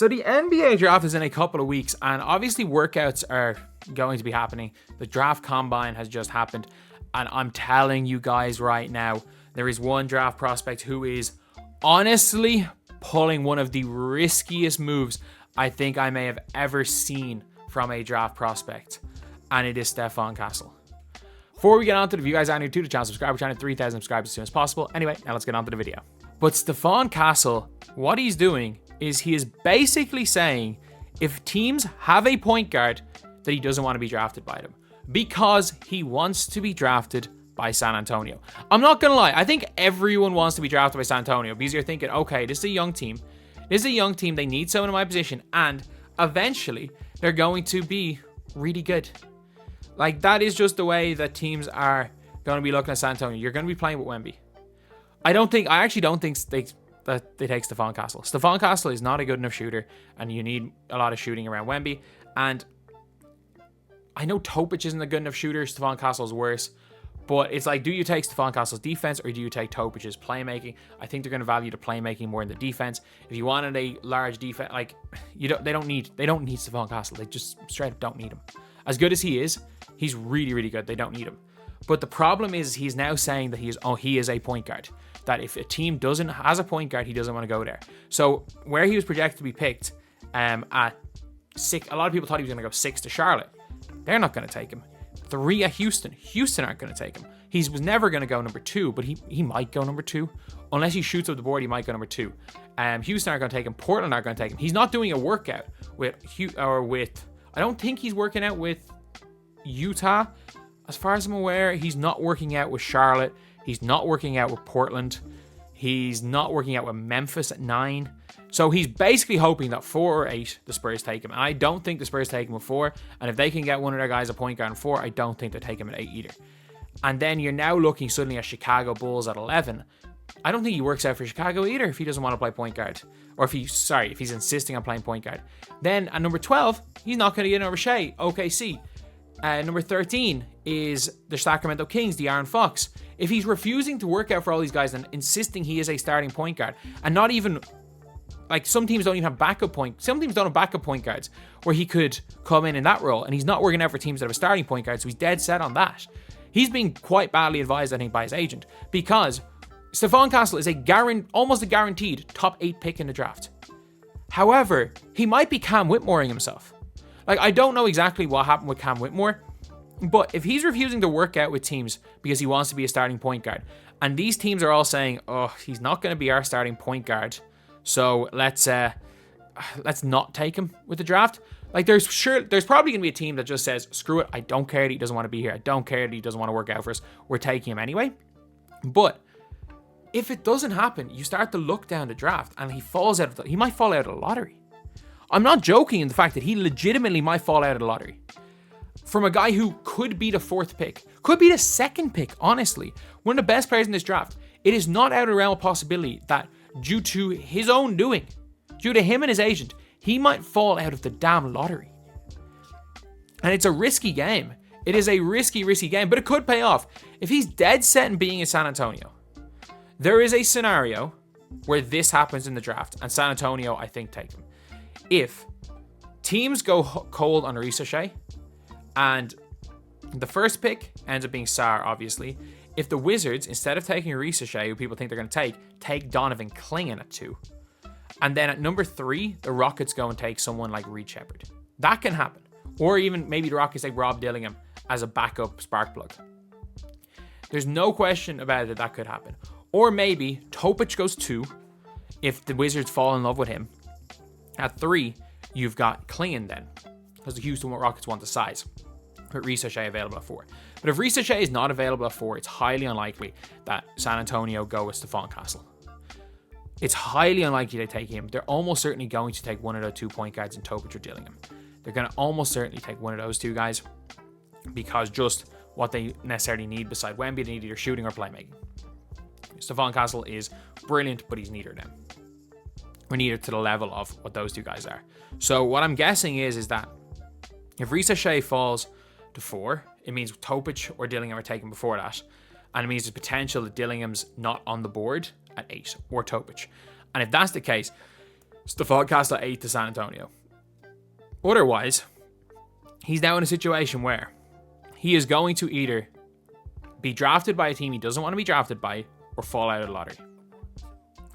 So the NBA draft is in a couple of weeks, and obviously workouts are going to be happening. The draft combine has just happened, and I'm telling you guys right now, there is one draft prospect who is honestly pulling one of the riskiest moves I think I may have ever seen from a draft prospect, and it is Stephon Castle. Before we get on to the, if you guys are new to the channel, subscribe. We're trying to 3,000 subscribers as soon as possible. Anyway, now let's get on to the video. But Stephon Castle, what he's doing is he is basically saying if teams have a point guard that he doesn't want to be drafted by them because he wants to be drafted by San Antonio. I'm not going to lie. I think everyone wants to be drafted by San Antonio because you're thinking, okay, this is a young team. This is a young team. They need someone in my position, and eventually they're going to be really good. Like, that is just the way that teams are going to be looking at San Antonio. You're going to be playing with Wemby. I actually don't think that they take Stephon Castle. Stephon Castle is not a good enough shooter, and you need a lot of shooting around Wemby. And I know Topic isn't a good enough shooter. Stephon Castle's worse. But it's like, do you take Stephon Castle's defense or do you take Topic's playmaking? I think they're going to value the playmaking more than the defense. If you wanted a large defense, like, they don't need Stephon Castle. They just straight up don't need him. As good as he is, he's really, really good. They don't need him. But the problem is he's now saying that he is a point guard. That if a team has a point guard, he doesn't want to go there. So where he was projected to be picked at 6, a lot of people thought he was going to go 6 to Charlotte. They're not going to take him. 3 at Houston. Houston aren't going to take him. He was never going to go number 2, but he might go number 2. Unless he shoots up the board, he might go number 2. Houston aren't going to take him. Portland aren't going to take him. He's not doing a workout with I don't think he's working out with Utah. As far as I'm aware, he's not working out with Charlotte. He's not working out with Portland. He's not working out with Memphis at 9. So he's basically hoping that 4 or 8, the Spurs take him. And I don't think the Spurs take him at 4. And if they can get one of their guys a point guard at 4, I don't think they take him at 8 either. And then you're now looking suddenly at Chicago Bulls at 11. I don't think he works out for Chicago either if he doesn't want to play point guard. Or if he's insisting on playing point guard. Then at number 12, he's not going to get over Shea, OKC. Number 13 is the Sacramento Kings, the Aaron Fox. If he's refusing to work out for all these guys and insisting he is a starting point guard, and not even, like, some teams don't have backup point guards where he could come in that role, and he's not working out for teams that have a starting point guard, so he's dead set on that. He's being quite badly advised, I think, by his agent, because Stephon Castle is almost a guaranteed top 8 pick in the draft. However, he might be Cam Whitmoreing himself. Like, I don't know exactly what happened with Cam Whitmore, but if he's refusing to work out with teams because he wants to be a starting point guard, and these teams are all saying, oh, he's not going to be our starting point guard, so let's not take him with the draft. Like, there's probably going to be a team that just says, screw it, I don't care that he doesn't want to be here. I don't care that he doesn't want to work out for us. We're taking him anyway. But if it doesn't happen, you start to look down the draft, and he might fall out of the lottery. I'm not joking in the fact that he legitimately might fall out of the lottery. From a guy who could be the 4th pick, could be the 2nd pick, honestly. One of the best players in this draft. It is not out of the realm of possibility that due to his own doing, due to him and his agent, he might fall out of the damn lottery. And it's a risky game. It is a risky game, but it could pay off. If he's dead set in being in San Antonio, there is a scenario where this happens in the draft, and San Antonio, I think, take him. If teams go cold on Reese Shea, and the 1st pick ends up being Sarr, obviously. If the Wizards, instead of taking Reese Shea, who people think they're going to take Donovan Clingan at 2, and then at number 3, the Rockets go and take someone like Reed Shepherd. That can happen. Or even maybe the Rockets take Rob Dillingham as a backup spark plug. There's no question about it that could happen. Or maybe Topic goes 2 if the Wizards fall in love with him. At 3, you've got Clingan then, because the Houston Rockets want the size, with Reese Shea available at 4. But if Reese Shea is not available at 4, it's highly unlikely that San Antonio go with Stephon Castle. It's highly unlikely they take him. They're almost certainly going to take one of the 2 point guards in Topic or Dillingham. They're going to almost certainly take one of those 2 guys, because just what they necessarily need beside Wemby, they need either shooting or playmaking. Stephon Castle is brilliant, but he's neither of them. We're neither to the level of what those 2 guys are. So what I'm guessing is that if Reese Shea falls to 4, it means Topic or Dillingham are taken before that. And it means there's potential that Dillingham's not on the board at 8, or Topic. And if that's the case, Stefon Castle 8 to San Antonio. Otherwise, he's now in a situation where he is going to either be drafted by a team he doesn't want to be drafted by or fall out of the lottery.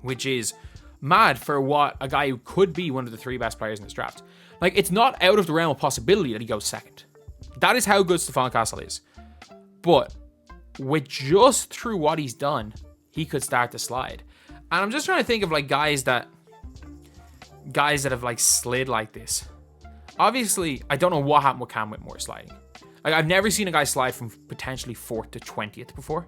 Which is mad for what a guy who could be one of the 3 best players in this draft. Like, it's not out of the realm of possibility that he goes second. That is how good Stephon Castle is. But with just through what he's done, he could start to slide. And I'm just trying to think of like guys that have like slid like this. Obviously, I don't know what happened with Cam Whitmore sliding. Like, I've never seen a guy slide from potentially 4th to 20th before.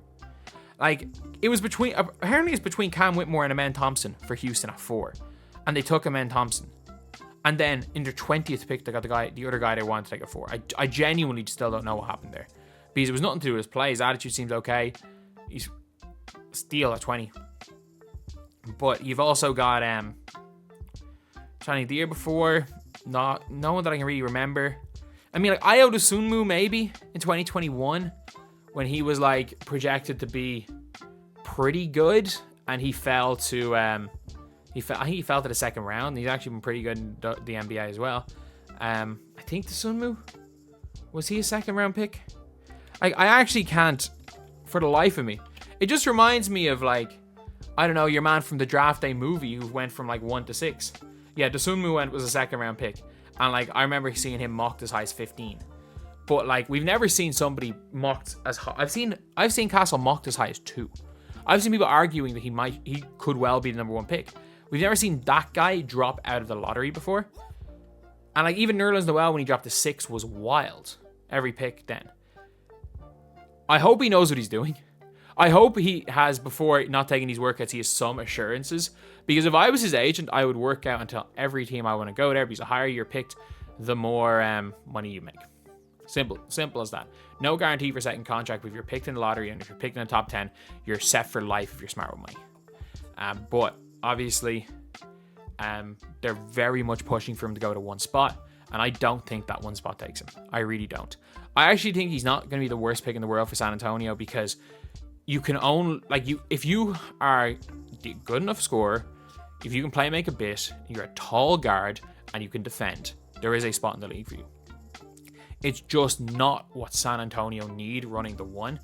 Like, it was apparently it's between Cam Whitmore and Amen Thompson for Houston at 4. And they took Amen Thompson. And then in their 20th pick, they got the other guy they wanted to take at 4. I genuinely still don't know what happened there. Because it was nothing to do with his play. His attitude seems okay. He's steal at 20. But you've also got the year before, no one that I can really remember. I mean, like Ayo Dosunmu maybe in 2021 when he was like projected to be pretty good, and he fell to I think he fell to the second round. He's actually been pretty good in the NBA as well. I think Dosunmu, was he a second round pick? I actually can't for the life of me. It just reminds me of like, I don't know, your man from the Draft Day movie who went from like 1 to 6. Yeah, Dosunmu was a second round pick. And like, I remember seeing him mocked as high as 15. But like, we've never seen somebody mocked as high. I've seen Castle mocked as high as 2. I've seen people arguing that he could well be the number 1 pick. We've never seen that guy drop out of the lottery before. And like, even Nerlens Noel, when he dropped to 6, was wild. Every pick then. I hope he knows what he's doing. I hope he has, before not taking these workouts, he has some assurances. Because if I was his agent, I would work out and tell every team I want to go there. Because the higher you're picked, the more money you make. Simple as that. No guarantee for second contract. But if you're picked in the lottery and if you're picked in the top 10, you're set for life if you're smart with money. But obviously, they're very much pushing for him to go to 1 spot. And I don't think that 1 spot takes him. I really don't. I actually think he's not going to be the worst pick in the world for San Antonio, because you can own, like, if you are a good enough scorer, if you can play make a bit, you're a tall guard, and you can defend, there is a spot in the league for you. It's just not what San Antonio need running the 1.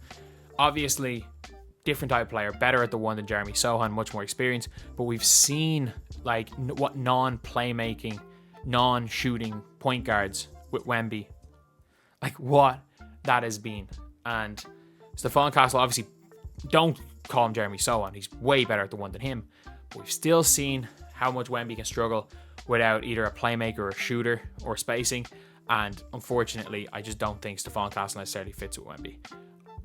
Obviously, different type of player, better at the 1 than Jeremy Sohan, much more experience, but we've seen like what non-playmaking, non-shooting point guards with Wemby, like what that has been. And Stefon Castle, obviously, don't call him Jeremy Sohan. He's way better at the 1 than him. But we've still seen how much Wemby can struggle without either a playmaker or a shooter or spacing. And unfortunately, I just don't think Stefon Castle necessarily fits with Wemby,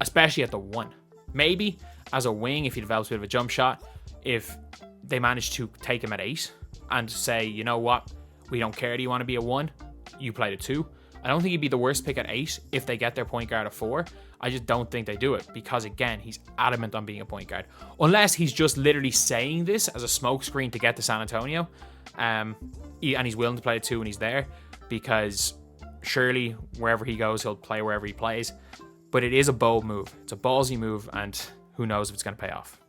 especially at the 1. Maybe as a wing, if he develops a bit of a jump shot, if they manage to take him at 8 and say, you know what, we don't care, do you want to be a 1? You played a 2. I don't think he'd be the worst pick at 8 if they get their point guard at 4. I just don't think they do it because, again, he's adamant on being a point guard. Unless he's just literally saying this as a smokescreen to get to San Antonio, and he's willing to play a 2 when he's there, because surely wherever he goes, he'll play wherever he plays. But it is a bold move. It's a ballsy move, and who knows if it's going to pay off.